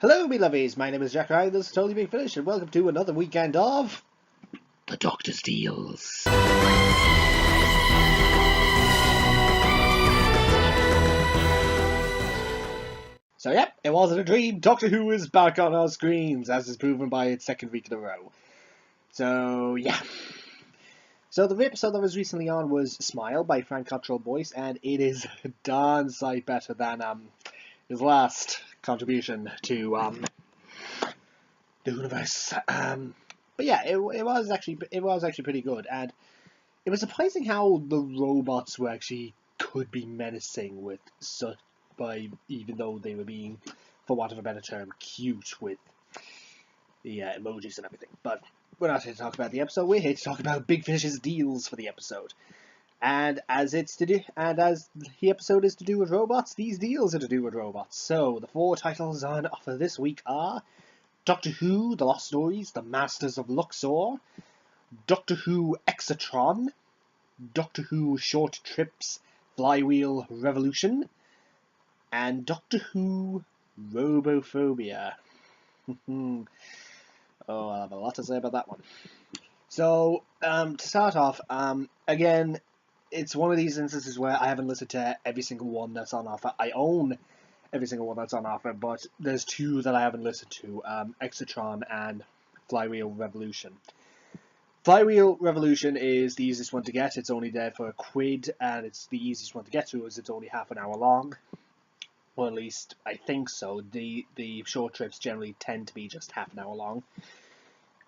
Hello, me lovies. My name is Jack Ryan. This is Totally Big Finish, and welcome to another weekend of The Doctor's Deals. So, yep, it wasn't a dream. Doctor Who is back on our screens, as is proven by its second week in a row. So, yeah. So, the episode that was recently on was Smile by Frank Cottrell Boyce, and it is a darn sight better than his last contribution to the universe. But yeah, it was actually pretty good, and it was surprising how the robots were actually could be menacing with such by even though they were being, for want of a better term, cute with the emojis and everything. But we're not here to talk about the episode. We're here to talk about Big Finish's deals for the episode. And as the episode is to do with robots, these deals are to do with robots. So the four titles on offer this week are Doctor Who: The Lost Stories, The Masters of Luxor, Doctor Who: Exatron, Doctor Who: Short Trips, Flywheel Revolution, and Doctor Who: Robophobia. Oh, I'll have a lot to say about that one. So, to start off, again, it's one of these instances where I haven't listened to every single one that's on offer. I own every single one that's on offer, but there's two that I haven't listened to, Exatron and Flywheel Revolution. Flywheel Revolution is the easiest one to get. It's only there for £1, and it's the easiest one to get to, as it's only half an hour long. Or at least, I think so. The short trips generally tend to be just half an hour long.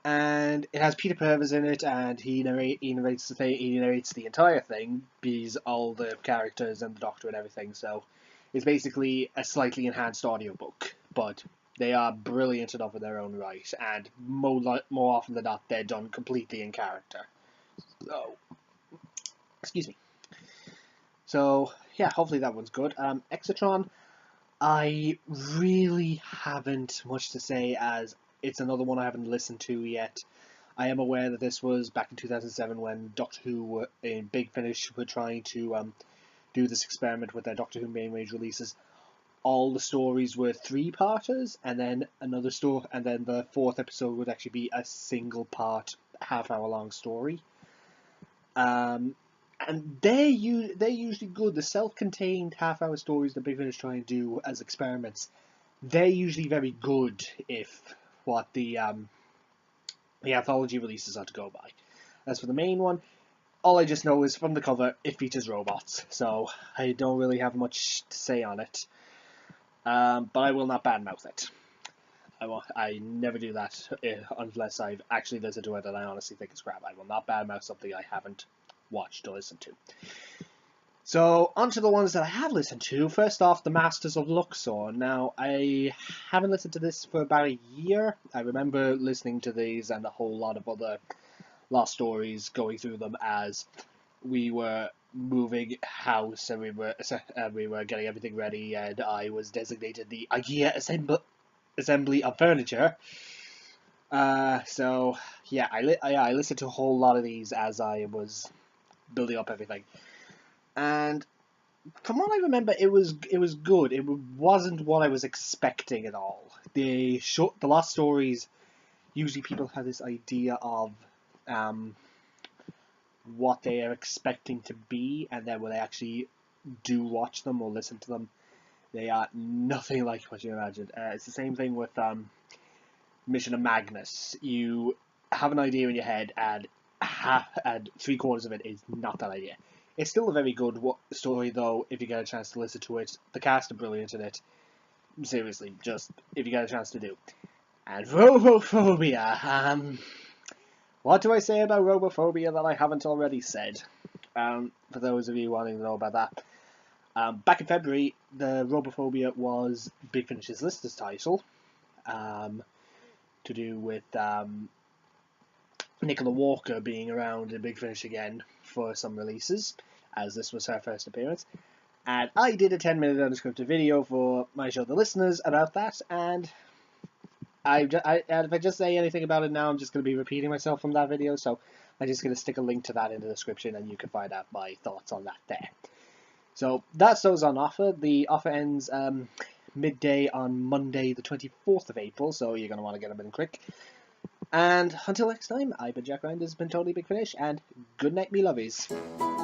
And it has Peter Purves in it, and he narrates the entire thing, because all the characters and the Doctor and everything, so it's basically a slightly enhanced audiobook, but they are brilliant enough in their own right, and more often than not, they're done completely in character. So, excuse me. So, yeah, hopefully that one's good. Exatron, I really haven't much to say, as it's another one I haven't listened to yet. I am aware that this was back in 2007 when Doctor Who in Big Finish were trying to do this experiment with their Doctor Who main range releases. All the stories were 3-parters, and then another story, and then the 4th episode would actually be a single part, half-hour-long story. And they're usually good. The self-contained half-hour stories that Big Finish try and do as experiments, they're usually very good if what the anthology releases are to go by. As for the main one, all I just know is from the cover, it features robots, so I don't really have much to say on it. But I will not badmouth it. I never do that unless I've actually listened to it and I honestly think it's crap. I will not badmouth something I haven't watched or listened to. So, on to the ones that I have listened to. First off, The Masters of Luxor. Now, I haven't listened to this for about a year. I remember listening to these and a whole lot of other Lost Stories, going through them as we were moving house and we were getting everything ready, and I was designated the IKEA assembly of furniture. So yeah, I listened to a whole lot of these as I was building up everything, and from what I remember, it was good. It wasn't what I was expecting at all. The Lost Stories, usually people have this idea of what they are expecting to be, and then when they actually do watch them or listen to them, they are nothing like what you imagined. It's the same thing with Mission of Magnus. You have an idea in your head, and 3/4 of it is not that idea. It's still a very good story, though, if you get a chance to listen to it. The cast are brilliant in it. Seriously, just if you get a chance to do. And Robophobia. What do I say about Robophobia that I haven't already said? For those of you wanting to know about that. Back in February, the Robophobia was Big Finish's lister's title. To do with Nicola Walker being around in Big Finish again for some releases, as this was her first appearance. And I did a 10-minute unscripted video for my show, The Listeners, about that, and and if I just say anything about it now, I'm just going to be repeating myself from that video, so I'm just going to stick a link to that in the description, and you can find out my thoughts on that there. So that's those on offer. The offer ends midday on Monday the 24th of April, so you're going to want to get them in quick. And until next time, I've been Jack Ryan, this has been Totally Big Finish, and good night me lovies.